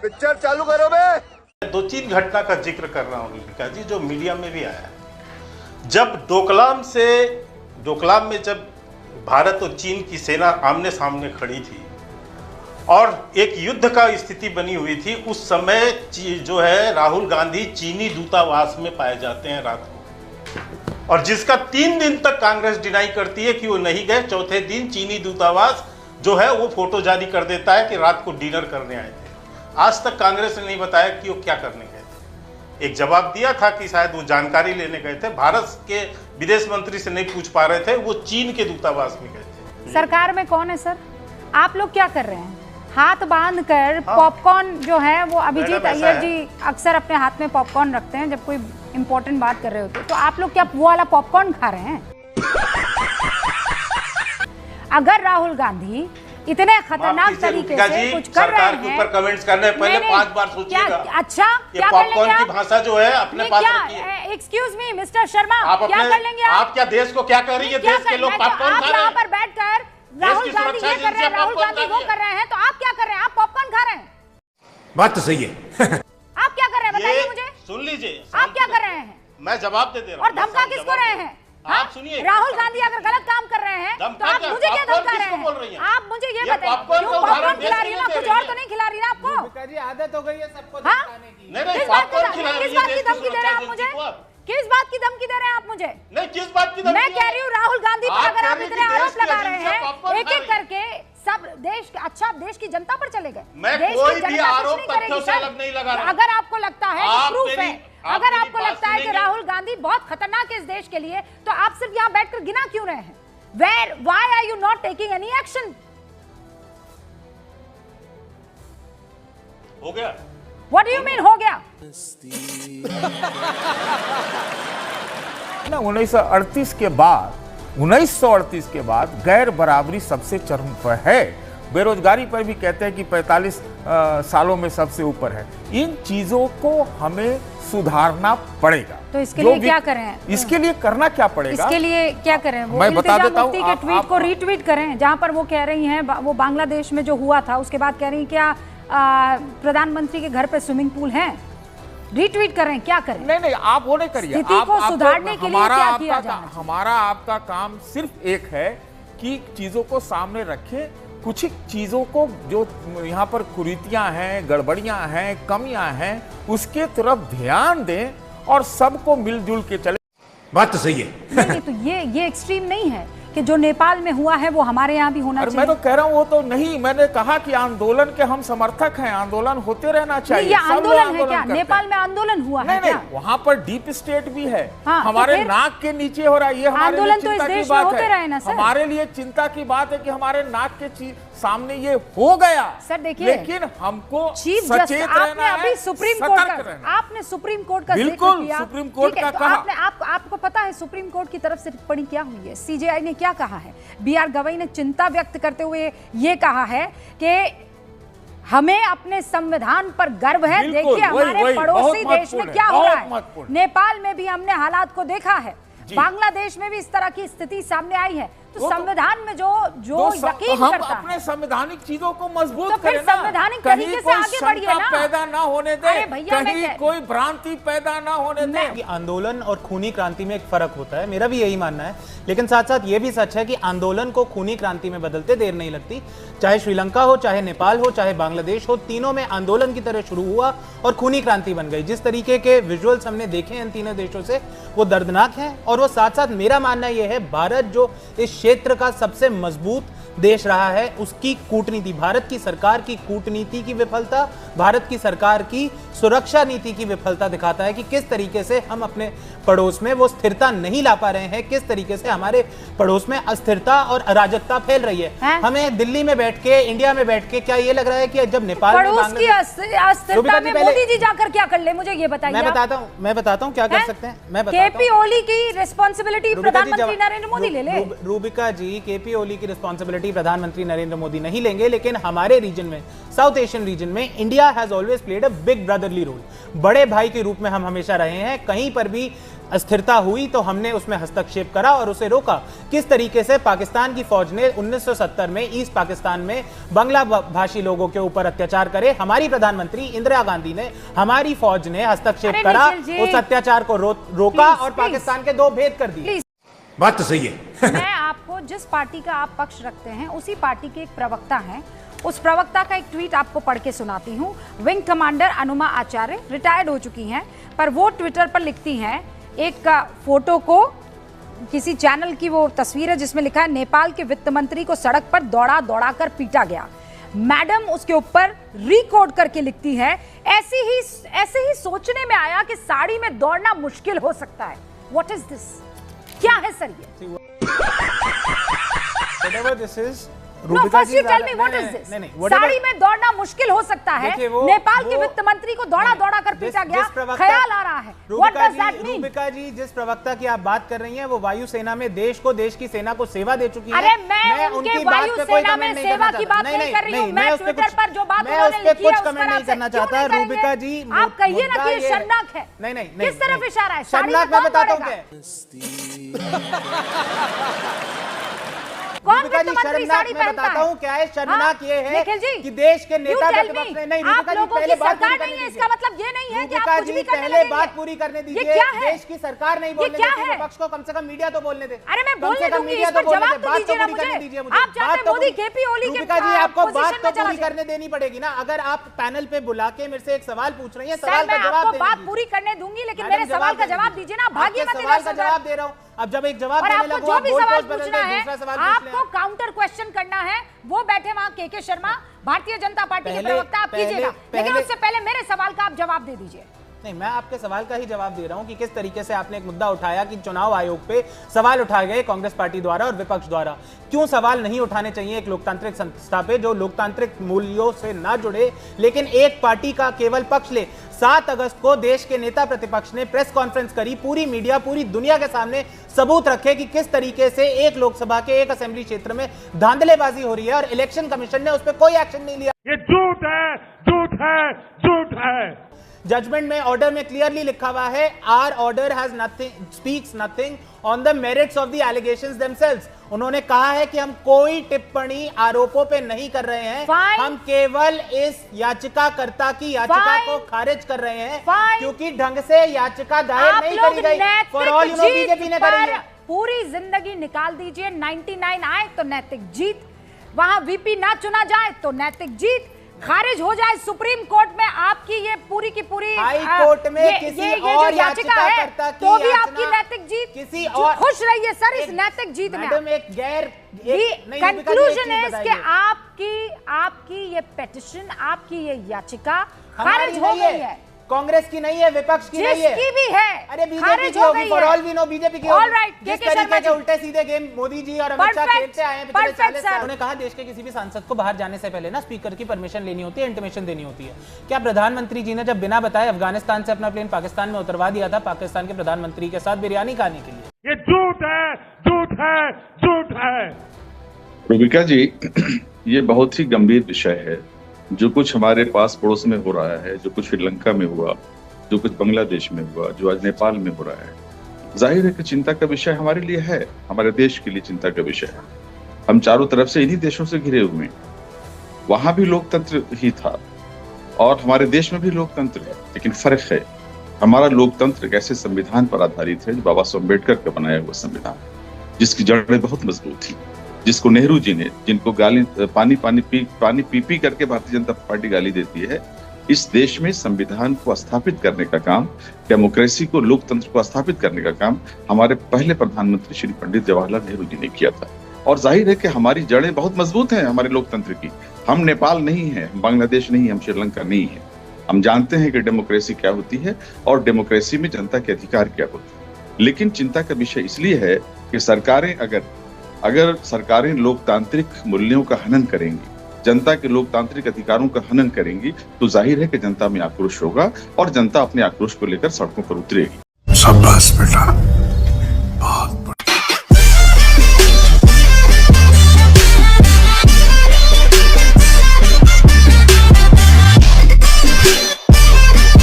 Picture चालू करो बे। 2-3 घटना का जिक्र कर रहा हूँ दीपिका जी, जो मीडिया में भी आया है। जब डोकलाम में जब भारत और चीन की सेना आमने सामने खड़ी थी और एक युद्ध का स्थिति बनी हुई थी, उस समय जो है राहुल गांधी चीनी दूतावास में पाए जाते हैं रात को, और जिसका 3 दिन तक कांग्रेस डिनाई करती है कि वो नहीं गए। चौथे दिन चीनी दूतावास जो है वो फोटो जारी कर देता है कि रात को डिनर करने आए थे। आज तक कांग्रेस ने नहीं बताया कि वो क्या करने गए थे। एक जवाब दिया था कि शायद वो जानकारी लेने गए थे, भारत के विदेश मंत्री से नहीं पूछ पा रहे थे, वो चीन के दूतावास में गए थे। सरकार में कौन है सर? आप लोग क्या कर रहे हैं? हाथ बांध कर पॉपकॉर्न जो है वो अभिजीत अय्यर जी अक्सर अपने हाथ में पॉपकॉर्न रखते हैं जब कोई इंपॉर्टेंट बात कर रहे होते, तो आप लोग क्या वो वाला पॉपकॉर्न खा रहे हैं? अगर राहुल गांधी इतने खतरनाक तरीके से कुछ कर रहे हैं, ऊपर कमेंट्स करने पहले 5 बार सोचिएगा। अच्छा, क्या पॉपकॉर्न की भाषा जो है अपने पास रखिए। एक्सक्यूज मी मिस्टर शर्मा, क्या कर लेंगे आप? क्या देश को क्या कर रही है? देश के लोग पॉपकॉर्न खा रहे हैं। यहाँ पर बैठकर राहुल गांधी ये कर रहे हैं, राहुल गांधी वो कर रहे हैं, तो आप क्या कर रहे हैं? आप पॉपकॉर्न खा रहे हैं। बात तो सही है। आप क्या कर रहे हैं बताइए मुझे। सुन लीजिए, आप क्या कर रहे हैं? मैं जवाब दे रहा हूँ। और धमका किसको रहे हैं? आप सुनिए, राहुल गांधी अगर गलत काम कर रहे हैं तो आप मुझे क्या धमका रहे हैं? आप मुझे ये बताइए, क्यों पॉपकॉर्न खिला रही है ना? कुछ और तो नहीं खिला रही ना आपको? आदत हो गई है सबको धमकाने की। नहीं, पॉपकॉर्न खिला रही है। किस बात की धमकी दे रहे हैं आप मुझे? किस बात की धमकी दे रहे हैं आप मुझे? नहीं, किस बात की धमकी? मैं कह रही हूँ राहुल गांधी पर अगर आप इतने आरोप लगा रहे हैं, एक एक करके सब देश, अच्छा देश की जनता पर चले गए। मैं कोई भी आरोप तथ्यों से अलग नहीं लगा रहा। अगर आपको लगता है कि प्रूफ है, अगर आपको लगता है कि राहुल गांधी बहुत खतरनाक है इस देश के लिए, तो आप सिर्फ यहाँ बैठकर गिना क्यों रहे हैं? Why are you not taking any action? हो गया? What do you mean हो गया? ना 1938 के बाद गैर बराबरी सबसे चरम पर है। बेरोजगारी पर भी कहते हैं कि 45 सालों में सबसे ऊपर है। इन चीजों को हमें सुधारना पड़ेगा। तो इसके लिए क्या करें? इसके लिए करना क्या पड़ेगा? इसके लिए क्या करें? वो मैं बता देता हूं, के ट्वीट को रीट्वीट करें, जहां पर वो कह रही हैं वो बांग्लादेश में जो हुआ था उसके बाद कह रही हैं क्या प्रधानमंत्री के घर पे स्विमिंग पूल है? रीट्वीट करें, क्या करें? नहीं, आप वो नहीं करिए। स्थिति को सुधारने के लिए क्या किया जाए? हमारा आपका काम सिर्फ एक है कि चीजों को सामने रखें, कुछ चीजों को जो यहाँ पर कुरीतियां हैं, गड़बड़ियां हैं, कमियां हैं, उसके तरफ ध्यान दें और सबको मिलजुल के चले। बात तो सही है। नहीं, तो ये एक्सट्रीम नहीं है कि जो नेपाल में हुआ है वो हमारे यहाँ भी होना चाहिए। मैं तो कह रहा हूँ वो तो नहीं, मैंने कहा कि आंदोलन के हम समर्थक हैं, आंदोलन होते रहना चाहिए। ये आंदोलन है क्या? नेपाल में आंदोलन हुआ है क्या? नहीं, वहाँ पर डीप स्टेट भी है। हाँ, हमारे नाक के नीचे हो रहा है। ये हमारे लिए चिंता की बात है। हमारे लिए चिंता की बात है कि हमारे नाक के सामने ये हो गया। सर देखिए, लेकिन हमको चीफ सचेत जस्टिस रहना है, अभी सुप्रीम कोर्ट का बिल्कुल जिक्र किया। सुप्रीम कोर्ट का कहा। आपको पता है सुप्रीम कोर्ट की तरफ से टिप्पणी क्या हुई है? सीजेआई ने क्या कहा है? बीआर गवई ने चिंता व्यक्त करते हुए ये कहा है कि हमें अपने संविधान पर गर्व है। देखिए हमारे पड़ोसी देश में क्या हो रहा है। नेपाल में भी हमने हालात को देखा है, बांग्लादेश में भी इस तरह की स्थिति सामने आई है। तो संविधान में जो यकीन हम करता अपने संवैधानिक चीजों को मजबूत तो फिर करें ना, संवैधानिक तरीके से आगे बढ़िए ना, पैदा ना होने दे, कहीं कोई मैं भ्रांति पैदा ना होने दे। आंदोलन और खूनी क्रांति में एक फर्क होता है, मेरा भी यही मानना है। लेकिन साथ साथ ये भी सच है कि आंदोलन को खूनी क्रांति में बदलते देर नहीं लगती। चाहे श्रीलंका हो, चाहे नेपाल हो, चाहे बांग्लादेश हो, तीनों में आंदोलन की तरह शुरू हुआ और खूनी क्रांति बन गई। जिस तरीके के विजुअल्स हमने देखे इन तीनों देशों से वो दर्दनाक हैं। और वो साथ साथ मेरा मानना यह है, भारत जो इस क्षेत्र का सबसे मजबूत देश रहा है, उसकी कूटनीति, भारत की सरकार की कूटनीति की विफलता, भारत की सरकार की सुरक्षा नीति की विफलता दिखाता है कि किस तरीके से हम अपने पड़ोस में वो स्थिरता नहीं ला पा रहे हैं, किस तरीके से हमारे पड़ोस में अस्थिरता और अराजकता फैल रही है। हमें दिल्ली में बैठ के, इंडिया में बैठ के क्या ये लग रहा है कि जब नेपाल में अस्थिरता में मोदी जी जाकर क्या कर ले? मुझे ये बताइए। मैं बताता हूं क्या कर सकते हैं। मैं बताता हूं। केपी ओली की रिस्पांसिबिलिटी प्रधानमंत्री नरेंद्र मोदी ले ले। रूबिका जी, केपी ओली की रिस्पांसिबिलिटी प्रधानमंत्री नरेंद्र मोदी नहीं लेंगे, लेकिन हमारे रीजन में, साउथ एशियन रीजन में, India has always played a big brotherly role. बड़े भाई के रूप में हम हमेशा रहे हैं। कहीं पर भी अस्थिरता हुई तो हमने उसमें हस्तक्षेप करा और उसे रोका। किस तरीके से पाकिस्तान की फौज ने 1970 में ईस्ट पाकिस्तान में बांग्ला भाषी लोगों के ऊपर अत्याचार करे, हमारी प्रधानमंत्री इंदिरा गांधी ने, हमारी फौज ने हस्तक्षेप करा, उस अत्याचार को रोका और पाकिस्तान के दो भेद कर दिए। बात तो सही है। मैं आपको जिस पार्टी का आप पक्ष रखते हैं उसी पार्टी के एक प्रवक्ता हैं, उस प्रवक्ता का एक ट्वीट आपको पढ़ के सुनाती हूं। विंग कमांडर अनुमा आचार्य रिटायर्ड हो चुकी हैं, पर वो ट्विटर पर लिखती हैं एक फोटो को, किसी चैनल की वो तस्वीर है जिसमें लिखा है नेपाल के वित्त मंत्री को सड़क पर दौड़ा दौड़ा कर पीटा गया। मैडम उसके ऊपर रिकॉर्ड करके लिखती है, ऐसे ही सोचने में आया कि साड़ी में दौड़ना मुश्किल हो सकता है। What is this? क्या है सर ये? Whatever this is, No, first you tell me what is this? Sari में दौड़ना मुश्किल हो सकता है। नेपाल के वित्त मंत्री को दौड़ा दौड़ा कर पीटा गया, ख्याल आ रहा है। What does that mean? Rubika जी, जिस प्रवक्ता की आप बात कर रही हैं वो वायुसेना में देश की सेना को सेवा दे चुकी है। अरे मैं उनके वायुसेना में सेवा की बात नहीं कर रही हूँ, मैं ट्विटर पर जो बात उन्होंने लिखी है उस पर नहीं करना चाहता। रूबिका जी, आप कहिए ना कि ये शर्मनाक है। नहीं, किस तरफ इशारा है? शर्मनाक मैं बताता हूँ क्या। कौन वित्त मंत्री साड़ी पहनता है? क्या है शर्मनाक ये है कि देश के नेता प्रतिपक्ष ने, नहीं आप लोगों की सरकार नहीं है, इसका मतलब ये नहीं है कि आप कुछ भी करने पहले बात पूरी करने दीजिए। देश की सरकार नहीं बोलने देती विपक्ष को, कम से कम मीडिया तो बोलने दे। अरे मैं बोलने दूंगी, इस पर जवाब तो दीजिए ना मुझे। आप चाहते हैं मोदी केपी ओली के रूबिका जी, आपको बात तो पूरी करने देनी पड़ेगी ना। अगर आप पैनल पे बुला के मेरे से एक सवाल पूछ रही हैं, सवाल का जवाब आपको बात पूरी करने दूंगी, लेकिन मेरे सवाल का जवाब दीजिए ना। भागिए मत सवाल का जवाब दे रहा हूँ। अब जब एक जवाब देने लगो, जो भी सवाल बदल पूछना दे, है, दूसरा सवाल पूछ लें। आपको काउंटर क्वेश्चन करना है, वो बैठे वहां के शर्मा, भारतीय जनता पार्टी के प्रवक्ता, आप कीजिएगा, लेकिन उससे पहले मेरे सवाल का आप जवाब दे दीजिए। नहीं, मैं आपके सवाल का ही जवाब दे रहा हूं कि किस तरीके से आपने एक मुद्दा उठाया कि चुनाव आयोग पे सवाल उठाए गए कांग्रेस पार्टी द्वारा और विपक्ष द्वारा। क्यों सवाल नहीं उठाने चाहिए एक लोकतांत्रिक संस्था पे जो लोकतांत्रिक मूल्यों से ना जुड़े, लेकिन एक पार्टी का केवल पक्ष ले। 7 अगस्त को देश के नेता प्रतिपक्ष ने प्रेस कॉन्फ्रेंस करी, पूरी मीडिया, पूरी दुनिया के सामने सबूत रखे कि किस तरीके से एक लोकसभा के एक असेंबली क्षेत्र में धांधलेबाजी हो रही है और इलेक्शन कमीशन ने उस पर कोई एक्शन नहीं लिया। ये झूठ है, झूठ है, झूठ है। जजमेंट में, ऑर्डर में क्लियरली लिखा हुआ है, our order has nothing, speaks nothing on the merits of the allegations themselves. उन्होंने कहा है कि हम कोई टिप्पणी आरोपों पे नहीं कर रहे हैं, हम केवल इस याचिकाकर्ता की याचिका को खारिज कर रहे हैं क्योंकि ढंग से याचिका दायर नहीं करी गई। For all you know, BJP ने करी है। पूरी जिंदगी निकाल दीजिए, 99 आए तो नैतिक जीत, वहां वीपी ना चुना जाए तो नैतिक जीत, खारिज हो जाए सुप्रीम कोर्ट में आपकी ये पूरी की पूरी हाई कोर्ट में किसी और याचिका है तो भी आपकी नैतिक जीत। किसी और खुश रहिए सर इस नैतिक जीत में। मैडम एक गैर कंक्लूजन है इसके, आपकी ये पिटीशन, आपकी ये याचिका खारिज हो गई है। कांग्रेस की नहीं है, विपक्ष की नहीं है, जिसकी भी है। अरे बीजेपी की होगी, for all we know BJP की होगी। जिस तरीके के उल्टे सीधे गेम मोदी जी और अमित शाह खेलते आए हैं पिछले 40 साल। उन्होंने कहा देश के किसी भी सांसद को बाहर जाने से पहले ना स्पीकर की परमिशन लेनी होती है, इंटीमेशन देनी होती है। क्या प्रधानमंत्री जी ने जब बिना बताए अफगानिस्तान से अपना प्लेन पाकिस्तान में उतरवा दिया था पाकिस्तान के प्रधानमंत्री के साथ बिरयानी खाने के लिए? ये झूठ है, झूठ है, झूठ है। रूबिका जी, ये बहुत ही गंभीर विषय है। जो कुछ हमारे पास पड़ोस में हो रहा है, जो कुछ श्रीलंका में हुआ, जो कुछ बांग्लादेश में हुआ, जो आज नेपाल में हो रहा है, जाहिर है कि चिंता का विषय हमारे लिए है, हमारे देश के लिए चिंता का विषय है। हम चारों तरफ से इन्हीं देशों से घिरे हुए हैं। वहां भी लोकतंत्र ही था और हमारे देश में भी लोकतंत्र है, लेकिन फर्क है हमारा लोकतंत्र एक ऐसे संविधान पर आधारित है जो बाबा साहब अम्बेडकर का बनाया हुआ संविधान, जिसकी जड़ें बहुत मजबूत थी, जिसको नेहरू जी ने, जिनको गाली पानी पी पी करके भारतीय जनता पार्टी गाली देती है, इस देश में संविधान को स्थापित करने का काम, डेमोक्रेसी को, लोकतंत्र को स्थापित करने का काम हमारे पहले प्रधानमंत्री श्री पंडित जवाहरलाल नेहरू जी ने किया था। और जाहिर है कि हमारी जड़ें बहुत मजबूत हैं हमारे लोकतंत्र की। हम नेपाल नहीं है, हम बांग्लादेश नहीं, हम श्रीलंका नहीं है। हम जानते हैं कि डेमोक्रेसी क्या होती है और डेमोक्रेसी में जनता के अधिकार क्या होते हैं। लेकिन चिंता का विषय इसलिए है कि सरकारें अगर सरकारें लोकतांत्रिक मूल्यों का हनन करेंगी, जनता के लोकतांत्रिक अधिकारों का हनन करेंगी, तो जाहिर है कि जनता में आक्रोश होगा और जनता अपने आक्रोश को लेकर सड़कों पर उतरेगी। शाबाश बेटा।